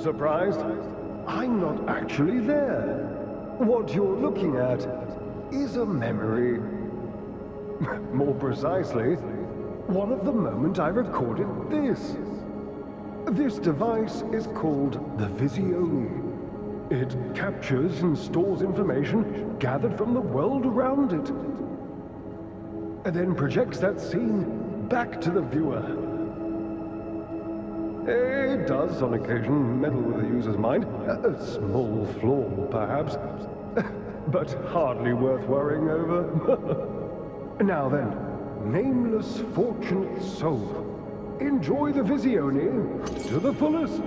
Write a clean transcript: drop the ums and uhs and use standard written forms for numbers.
Surprised? I'm not actually there. What you're looking at is a memory. More precisely, one of the moment I recorded this. This device is called the Visione. It captures and stores information gathered from the world around it, and then projects that scene back to the viewer. It does, on occasion, meddle with the user's mind. A small flaw, perhaps, but hardly worth worrying over. Now then, nameless fortunate soul, enjoy the Visione to the fullest.